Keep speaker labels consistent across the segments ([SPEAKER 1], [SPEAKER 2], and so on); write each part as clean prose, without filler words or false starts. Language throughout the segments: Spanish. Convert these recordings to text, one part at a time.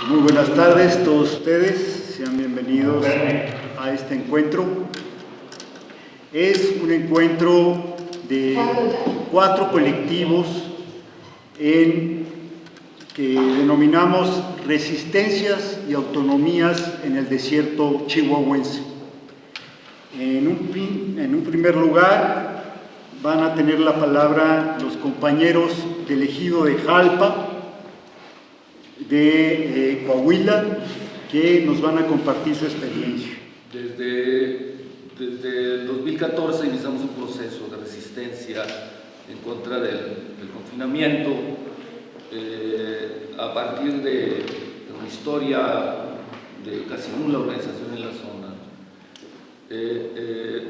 [SPEAKER 1] Muy buenas tardes todos ustedes, sean bienvenidos a este encuentro. Es un encuentro de 4 colectivos que denominamos Resistencias y Autonomías en el Desierto Chihuahuense. En un primer lugar van a tener la palabra los compañeros del ejido de Jalpa, de Coahuila, que nos van a compartir su experiencia.
[SPEAKER 2] Desde el 2014 iniciamos un proceso de resistencia en contra del confinamiento, a partir de una historia de casi nula organización en la zona,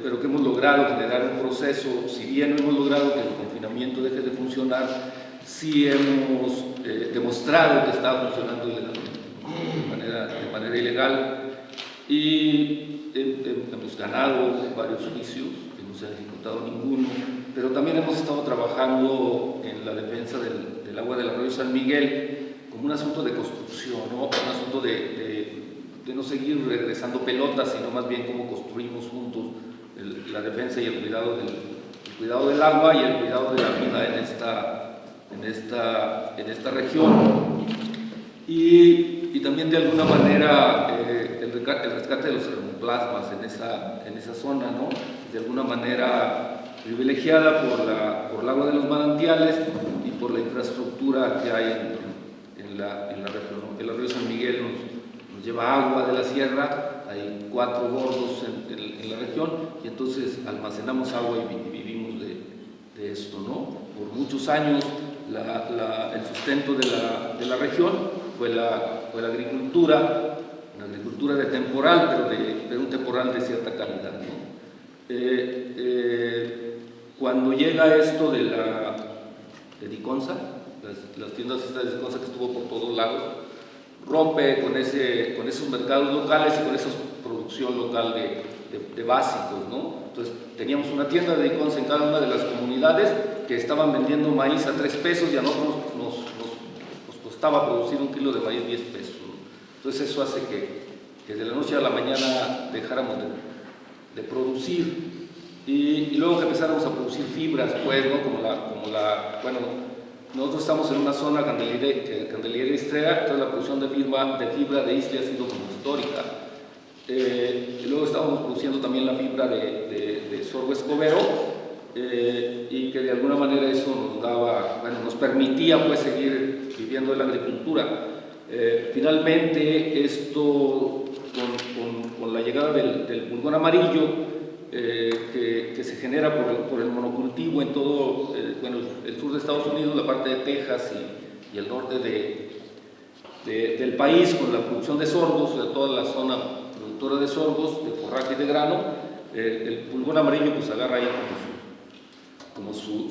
[SPEAKER 2] pero que hemos logrado generar un proceso. Si bien no hemos logrado que el confinamiento deje de funcionar, sí hemos demostrado que está funcionando de manera ilegal, y hemos ganado varios juicios, que no se ha ejecutado ninguno, pero también hemos estado trabajando en la defensa del agua del arroyo San Miguel como un asunto de construcción, ¿no? Un asunto de no seguir regresando pelotas, sino más bien cómo construimos juntos la defensa y el cuidado del agua y el cuidado de la vida en esta región, y también de alguna manera el rescate de los germoplasmas en esa zona, ¿no? De alguna manera privilegiada por el agua de los manantiales y por la infraestructura que hay en la región, ¿no? El arroyo San Miguel nos lleva agua de la sierra, hay 4 bordos en la región, y entonces almacenamos agua y vivimos de esto, ¿no? Por muchos años el sustento de la región fue la agricultura, una agricultura de temporal, pero un temporal de cierta calidad, ¿no? Cuando llega esto de Diconsa, las tiendas de Diconsa, que estuvo por todos lados, rompe con esos mercados locales y con esa producción local de básicos, ¿no? Entonces teníamos una tienda de Diconsa en cada una de las comunidades que estaban vendiendo maíz a 3 pesos, y a nosotros nos costaba producir 1 kilo de maíz 10 pesos, ¿no? Entonces eso hace que de la noche a la mañana dejáramos de producir, y luego que empezáramos a producir fibras, pues, ¿no? Bueno, nosotros estamos en una zona candelera estrella, entonces la producción de fibra de Isla ha sido como histórica. Y luego estábamos produciendo también la fibra de sorgo escobero, y que de alguna manera eso nos permitía, pues, seguir viviendo de la agricultura. Finalmente esto, con la llegada del pulgón amarillo, que se genera por el monocultivo en todo el sur de Estados Unidos, la parte de Texas y el norte del país, con la producción de sorgos, de toda la zona productora de sorgos, de forraje y de grano, el pulgón amarillo pues agarra ahí como su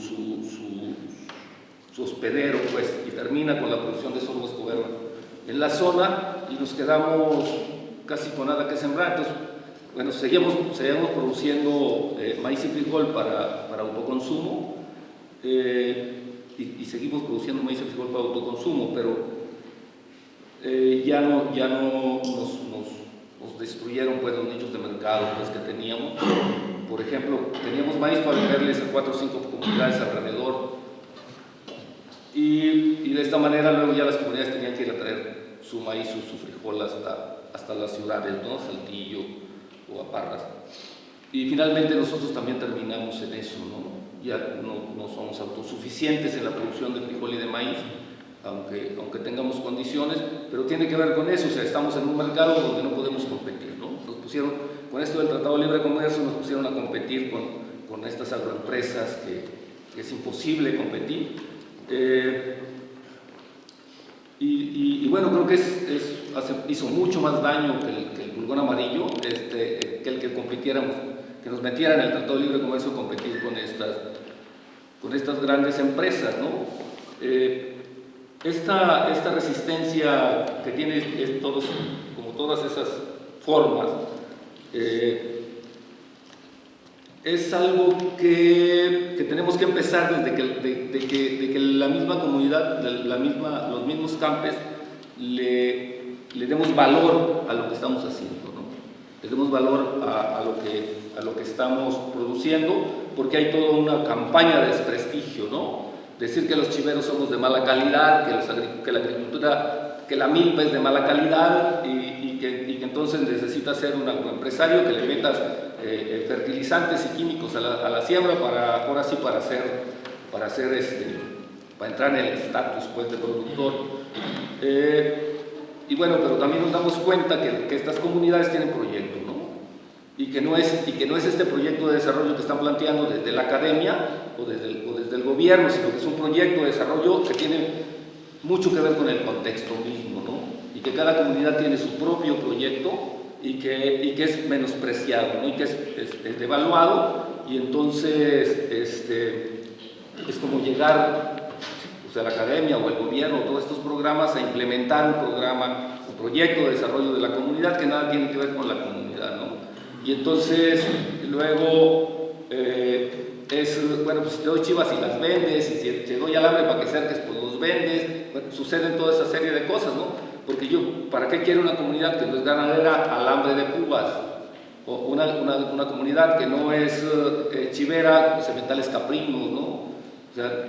[SPEAKER 2] hospedero, pues, y termina con la producción de sorgo escobero en la zona, y nos quedamos casi con nada que sembrar. Entonces, bueno, seguíamos produciendo maíz y frijol para autoconsumo, y seguimos produciendo maíz y frijol para autoconsumo, pero ya no nos destruyeron, pues, los nichos de mercado, pues, que teníamos. Por ejemplo, teníamos maíz para venderles a 4 o 5 comunidades alrededor, y de esta manera luego ya las comunidades tenían que ir a traer su maíz o su frijol hasta las ciudades, ¿no? Saltillo o a Parras. Y finalmente nosotros también terminamos en eso, ¿no? Ya no somos autosuficientes en la producción de frijol y de maíz, aunque tengamos condiciones, pero tiene que ver con eso. O sea, estamos en un mercado donde no podemos competir, ¿no? Nos pusieron, con esto del Tratado de Libre Comercio, nos pusieron a competir con estas agroempresas que es imposible competir. Y bueno, creo que hizo mucho más daño que el pulgón amarillo, que el que compitiéramos, que nos metieran en el Tratado de Libre Comercio a competir con estas grandes empresas, ¿no? Esta resistencia que tiene como todas esas formas, es algo que tenemos que empezar desde que la misma comunidad, los mismos campes le le demos valor a lo que estamos haciendo, ¿no? Le demos valor a lo que estamos produciendo, porque hay toda una campaña de desprestigio, ¿no? Decir que los chiveros somos de mala calidad, que la agricultura, que la milpa es de mala calidad y que entonces necesita ser un agroempresario que le metas fertilizantes y químicos a la siembra ahora sí para entrar en el estatus, pues, de productor. Y bueno, pero también nos damos cuenta que estas comunidades tienen proyectos, ¿no? Y que no es este proyecto de desarrollo que están planteando desde la academia o desde el gobierno, sino que es un proyecto de desarrollo que tiene mucho que ver con el contexto mismo, ¿no? Y que cada comunidad tiene su propio proyecto y que es menospreciado, ¿no? Y que es devaluado, y entonces es como llegar, o sea, la academia o el gobierno, todos estos programas, a implementar un proyecto de desarrollo de la comunidad que nada tiene que ver con la comunidad, ¿no? Y entonces luego bueno, pues si te doy chivas y las vendes, y si te doy alambre para que cerques, pues los vendes. Bueno, suceden toda esa serie de cosas, ¿no? Porque ¿para qué quiero una comunidad que no es ganadera alambre de púas? O una comunidad que no es chivera, sementales caprinos, ¿no? O sea,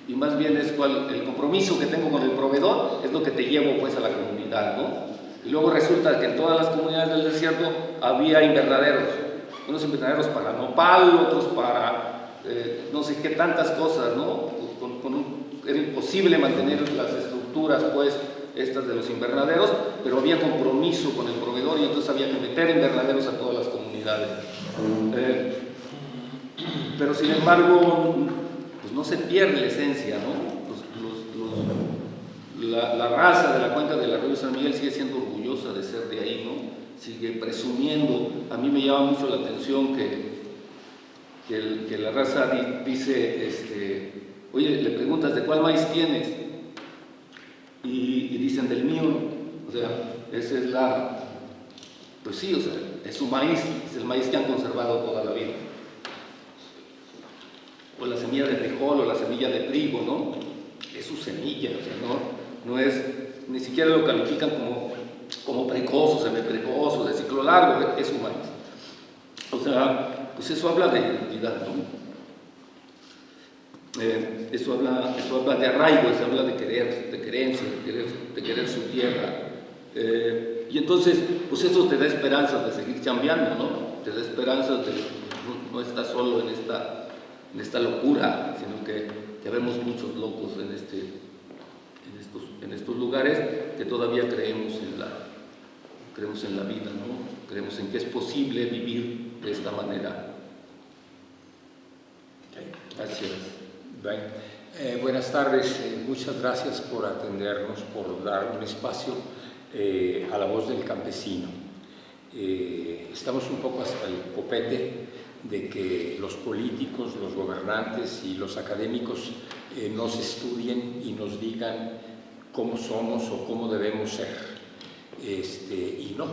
[SPEAKER 2] y más bien es el compromiso que tengo con el proveedor, es lo que te llevo, pues, a la comunidad, ¿no? Y luego resulta que en todas las comunidades del desierto había invernaderos, unos invernaderos para nopal, otros para no sé qué tantas cosas, ¿no? Era imposible mantener las estructuras, pues, estas de los invernaderos, pero había compromiso con el proveedor y entonces había que meter invernaderos a todas las comunidades. Pero sin embargo, pues no se pierde la esencia, ¿no? La raza de la cuenca del arroyo San Miguel sigue siendo orgullosa de ser de ahí, ¿no? Sigue presumiendo. A mí me llama mucho la atención que la raza dice, oye, le preguntas, ¿de cuál maíz tienes? Y dicen, del mío. O sea, esa es pues sí, o sea, es su maíz, es el maíz que han conservado toda la vida. O la semilla de frijol o la semilla de trigo, ¿no? Es su semilla, o sea, no es, ni siquiera lo califican como precoz o semiprecoz o de ciclo largo, es su maíz. O sea, pues eso habla de identidad, ¿no? Eso habla de arraigo, eso habla de querencia, de querer su tierra. Y entonces, pues eso te da esperanzas de seguir chambeando, ¿no? Te da esperanzas de no estás solo en esta locura, sino que ya vemos muchos locos en estos lugares que todavía creemos en la vida, ¿no? Creemos en que es posible vivir de esta manera. Gracias.
[SPEAKER 3] Bien. Buenas tardes, muchas gracias por atendernos, por dar un espacio a la voz del campesino. Estamos un poco hasta el copete de que los políticos, los gobernantes y los académicos nos estudien y nos digan cómo somos o cómo debemos ser. Y no,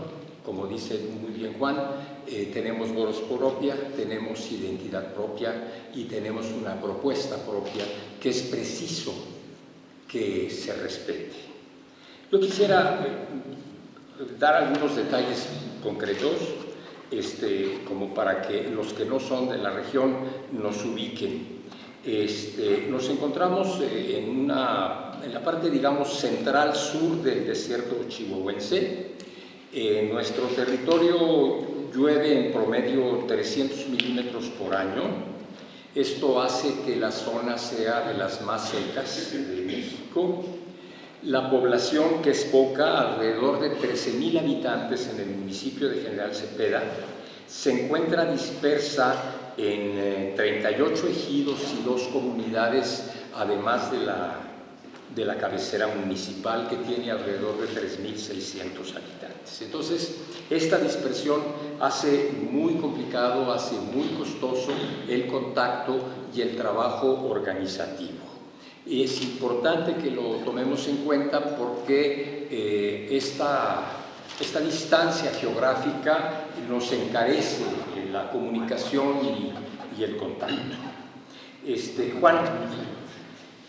[SPEAKER 3] como dice muy bien Juan, tenemos voz propia, tenemos identidad propia y tenemos una propuesta propia que es preciso que se respete. Yo quisiera dar algunos detalles concretos, como para que los que no son de la región nos ubiquen. Nos encontramos en la parte, digamos, central sur del desierto chihuahuense. En nuestro territorio llueve en promedio 300 milímetros por año. Esto hace que la zona sea de las más secas de México. La población, que es poca, alrededor de 13,000 habitantes en el municipio de General Cepeda, se encuentra dispersa en 38 ejidos y 2 comunidades, además de la cabecera municipal, que tiene alrededor de 3,600 habitantes. Entonces, esta dispersión hace muy complicado, hace muy costoso el contacto y el trabajo organizativo. Es importante que lo tomemos en cuenta porque esta distancia geográfica nos encarece la comunicación y el contacto. Juan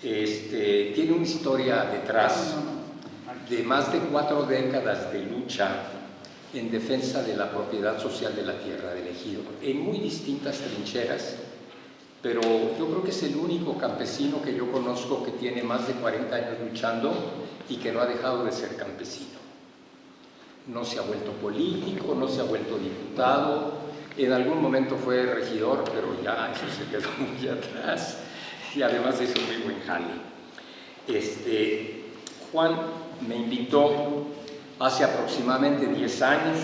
[SPEAKER 3] tiene una historia detrás de más de 4 décadas de lucha en defensa de la propiedad social de la tierra del ejido, en muy distintas trincheras, pero yo creo que es el único campesino que yo conozco que tiene más de 40 años luchando y que no ha dejado de ser campesino. No se ha vuelto político, no se ha vuelto diputado, en algún momento fue regidor, pero ya eso se quedó muy atrás, y además hizo muy buen jale. Juan me invitó hace aproximadamente 10 años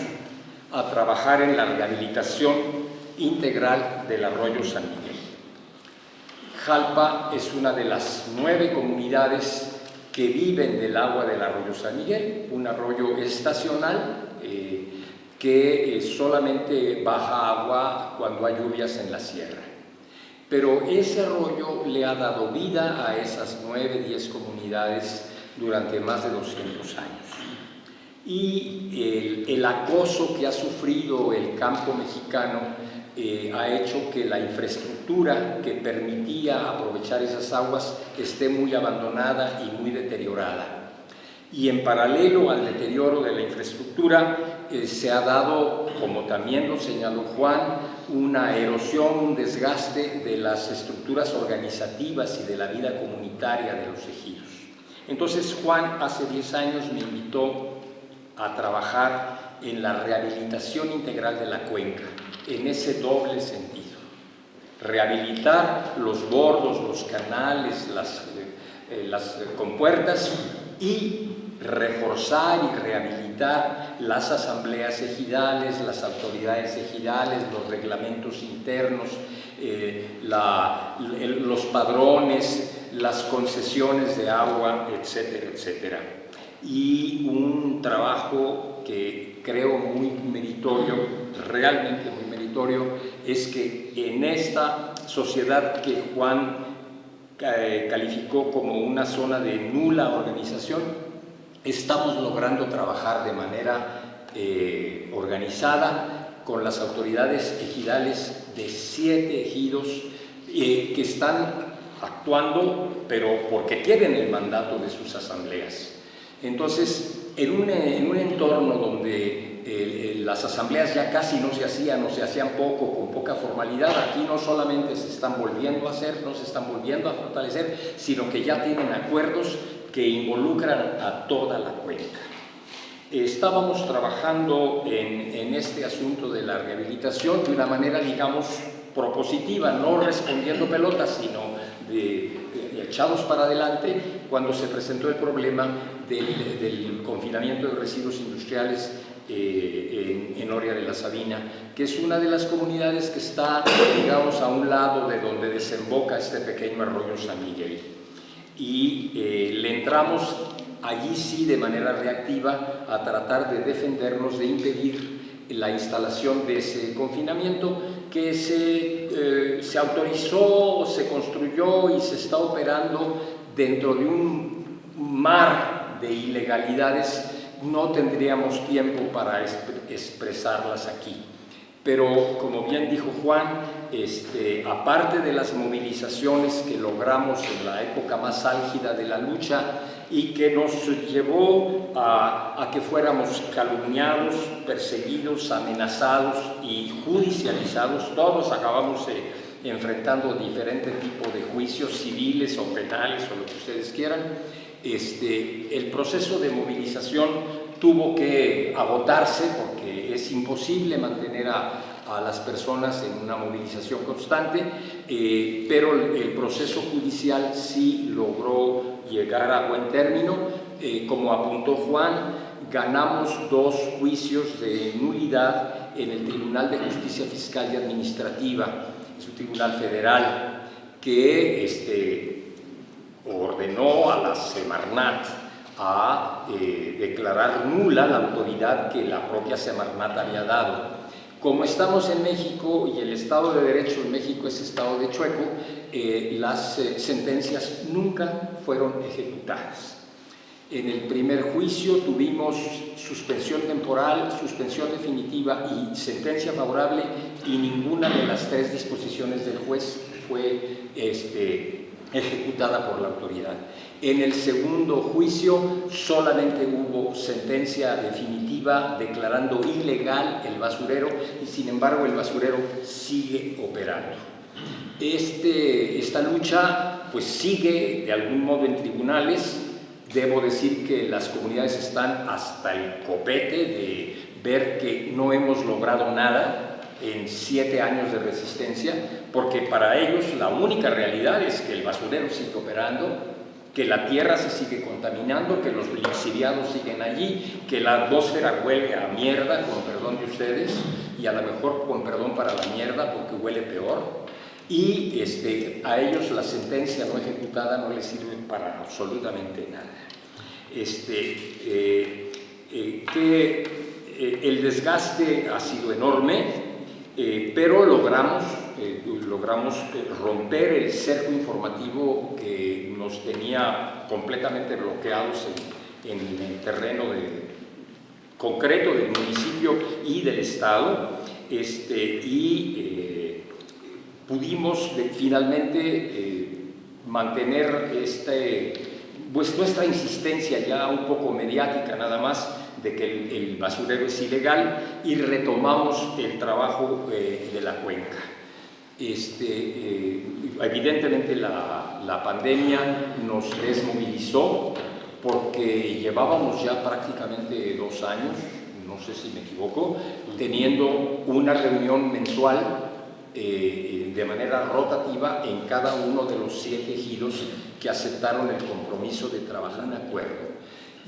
[SPEAKER 3] a trabajar en la rehabilitación integral del arroyo San Miguel. Jalpa es una de las 9 comunidades que viven del agua del arroyo San Miguel, un arroyo estacional que solamente baja agua cuando hay lluvias en la sierra. Pero ese arroyo le ha dado vida a esas 9-10 comunidades durante más de 200 años. Y el acoso que ha sufrido el campo mexicano ha hecho que la infraestructura que permitía aprovechar esas aguas esté muy abandonada y muy deteriorada. Y en paralelo al deterioro de la infraestructura se ha dado, como también lo señaló Juan, una erosión, un desgaste de las estructuras organizativas y de la vida comunitaria de los ejidos. Entonces Juan hace 10 años me invitó a trabajar en la rehabilitación integral de la cuenca, en ese doble sentido. Rehabilitar los bordos, los canales, las compuertas y reforzar y rehabilitar las asambleas ejidales, las autoridades ejidales, los reglamentos internos, los padrones, las concesiones de agua, etcétera, etcétera. Y un trabajo que creo muy meritorio, realmente muy meritorio, es que en esta sociedad que Juan calificó como una zona de nula organización, estamos logrando trabajar de manera organizada con las autoridades ejidales de 7 ejidos que están actuando, pero porque tienen el mandato de sus asambleas. Entonces, en un entorno donde las asambleas ya casi no se hacían o se hacían poco, con poca formalidad, aquí no solamente se están volviendo a hacer, no se están volviendo a fortalecer, sino que ya tienen acuerdos que involucran a toda la cuenca. Estábamos trabajando en este asunto de la rehabilitación de una manera, digamos, propositiva, no respondiendo pelotas, sino echados para adelante cuando se presentó el problema del confinamiento de residuos industriales en Oria de la Sabina, que es una de las comunidades que está, digamos, a un lado de donde desemboca este pequeño arroyo San Miguel. Y le entramos allí sí de manera reactiva a tratar de defendernos, de impedir la instalación de ese confinamiento que se autorizó, se construyó y se está operando dentro de un mar de ilegalidades. No tendríamos tiempo para expresarlas aquí. Pero, como bien dijo Juan, aparte de las movilizaciones que logramos en la época más álgida de la lucha y que nos llevó a que fuéramos calumniados, perseguidos, amenazados y judicializados, todos acabamos enfrentando diferentes tipos de juicios civiles o penales o lo que ustedes quieran, el proceso de movilización tuvo que agotarse porque es imposible mantener a las personas en una movilización constante, pero el proceso judicial sí logró llegar a buen término. Como apuntó Juan, ganamos 2 juicios de nulidad en el Tribunal de Justicia Fiscal y Administrativa, es un tribunal federal que ordenó a la Semarnat a declarar nula la autoridad que la propia Semarnat había dado. Como estamos en México y el Estado de Derecho en México es Estado de Chueco, las sentencias nunca fueron ejecutadas. En el primer juicio tuvimos suspensión temporal, suspensión definitiva y sentencia favorable, y ninguna de las 3 disposiciones del juez fue ejecutada por la autoridad. En el segundo juicio solamente hubo sentencia definitiva declarando ilegal el basurero y sin embargo el basurero sigue operando. Esta lucha pues sigue de algún modo en tribunales. Debo decir que las comunidades están hasta el copete de ver que no hemos logrado nada en 7 años de resistencia, porque para ellos la única realidad es que el basurero sigue operando, que la tierra se sigue contaminando, que los lixiviados siguen allí, que la atmósfera huele a mierda, con perdón de ustedes, y a lo mejor con perdón para la mierda porque huele peor, y a ellos la sentencia no ejecutada no les sirve para absolutamente nada. El desgaste ha sido enorme, pero logramos romper el cerco informativo que nos tenía completamente bloqueados en el terreno concreto del municipio y del estado, pudimos finalmente mantener pues nuestra insistencia ya un poco mediática nada más de que el basurero es ilegal y retomamos el trabajo de la cuenca. Evidentemente la pandemia nos desmovilizó porque llevábamos ya prácticamente 2 años, no sé si me equivoco, teniendo una reunión mensual de manera rotativa en cada uno de los 7 ejidos que aceptaron el compromiso de trabajar en acuerdo.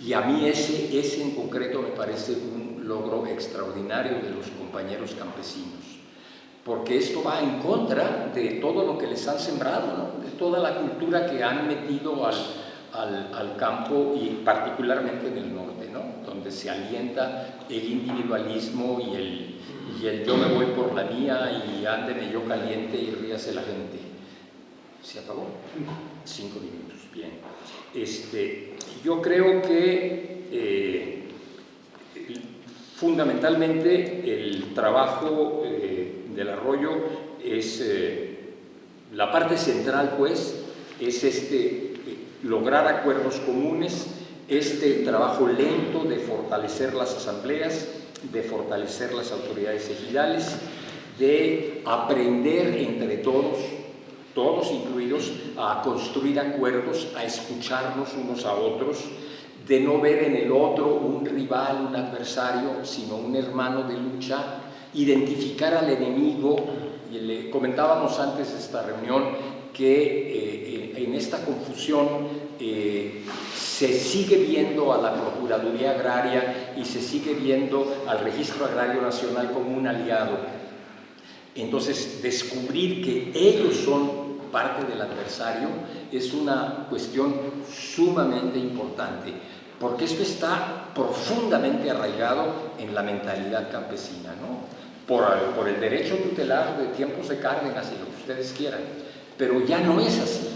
[SPEAKER 3] Y a mí ese en concreto me parece un logro extraordinario de los compañeros campesinos, porque esto va en contra de todo lo que les han sembrado, ¿no? De toda la cultura que han metido al campo y particularmente en el norte, ¿no? Donde se alienta el individualismo y el yo me voy por la mía y ándeme yo caliente y ríase la gente. ¿Se acabó? 5 minutos, bien. Yo creo que fundamentalmente el trabajo del arroyo es la parte central, pues, es lograr acuerdos comunes, trabajo lento de fortalecer las asambleas, de fortalecer las autoridades ejidales, de aprender entre todos incluidos, a construir acuerdos, a escucharnos unos a otros, de no ver en el otro un rival, un adversario, sino un hermano de lucha, identificar al enemigo. Y le comentábamos antes de esta reunión que en esta confusión se sigue viendo a la Procuraduría Agraria y se sigue viendo al Registro Agrario Nacional como un aliado. Entonces, descubrir que ellos son parte del adversario es una cuestión sumamente importante, porque esto está profundamente arraigado en la mentalidad campesina, ¿no? Por el derecho tutelar de tiempos de Cárdenas y lo que ustedes quieran, pero ya no es así.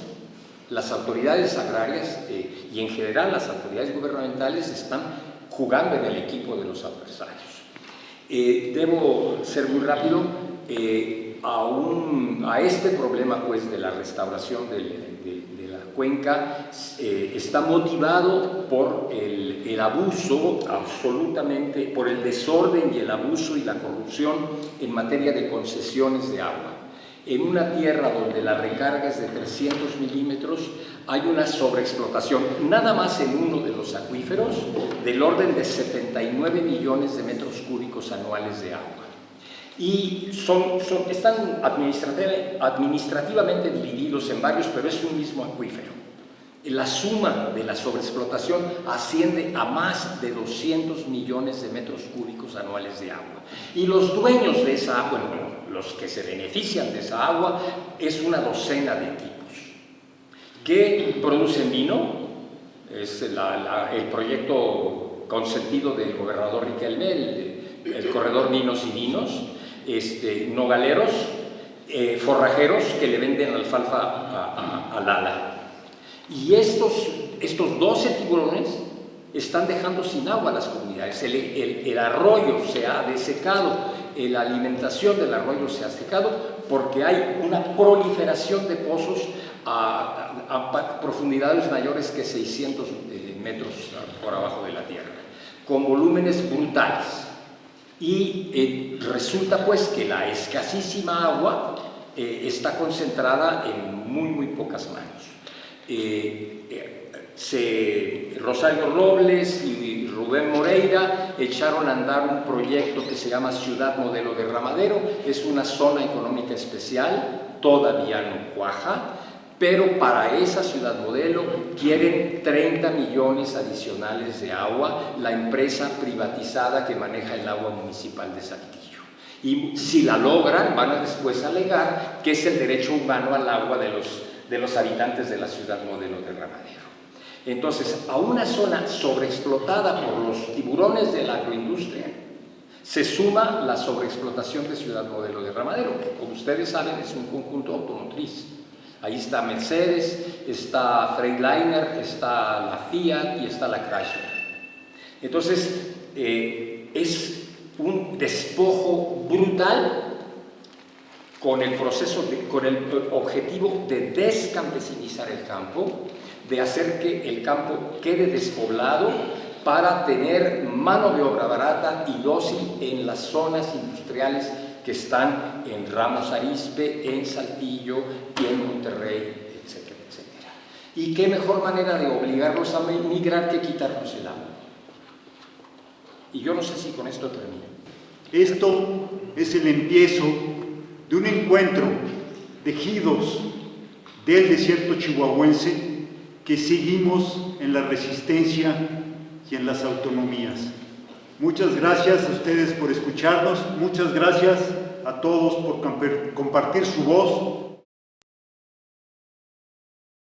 [SPEAKER 3] Las autoridades agrarias y en general las autoridades gubernamentales están jugando en el equipo de los adversarios. Debo ser muy rápido. A este problema, pues, de la restauración de la cuenca está motivado por el abuso, absolutamente, por el desorden y el abuso y la corrupción en materia de concesiones de agua. En una tierra donde la recarga es de 300 milímetros, hay una sobreexplotación, nada más en uno de los acuíferos, del orden de 79 millones de metros cúbicos anuales de agua. Y están administrativamente divididos en varios, pero es un mismo acuífero. La suma de la sobreexplotación asciende a más de 200 millones de metros cúbicos anuales de agua. Y los dueños de esa agua, bueno, los que se benefician de esa agua, es una docena de tipos. ¿Qué producen vino? Es el proyecto consentido del gobernador Riquelme, el corredor Vinos y Vinos. Nogaleros, forrajeros que le venden alfalfa a Lala. Y estos 12 tiburones están dejando sin agua a las comunidades. El arroyo se ha desecado, la alimentación del arroyo se ha secado porque hay una proliferación de pozos a profundidades mayores que 600 metros por abajo de la tierra, con volúmenes brutales. Y resulta pues que la escasísima agua está concentrada en muy pocas manos. Rosario Robles y Rubén Moreira echaron a andar un proyecto que se llama Ciudad Modelo Derramadero. Es una zona económica especial, todavía no cuaja, pero para esa ciudad modelo quieren 30 millones adicionales de agua la empresa privatizada que maneja el agua municipal de Saltillo. Y si la logran, van a después alegar que es el derecho humano al agua de los habitantes de la ciudad modelo de Ramadero. Entonces, a una zona sobreexplotada por los tiburones de la agroindustria, se suma la sobreexplotación de Ciudad Modelo de Ramadero, que como ustedes saben es un conjunto automotriz. Ahí está Mercedes, está Freightliner, está la Fiat y está la Chrysler. Entonces, es un despojo brutal con el objetivo de descampesinizar el campo, de hacer que el campo quede despoblado para tener mano de obra barata y dócil en las zonas industriales que están en Ramos Arizpe, en Saltillo y en Monterrey, etcétera, etcétera. ¿Y qué mejor manera de obligarlos a migrar que quitarnos el agua? Y yo no sé si con esto termino.
[SPEAKER 1] Esto es el empiezo de un encuentro de ejidos del desierto chihuahuense que seguimos en la resistencia y en las autonomías. Muchas gracias a ustedes por escucharnos, muchas gracias a todos por compartir su voz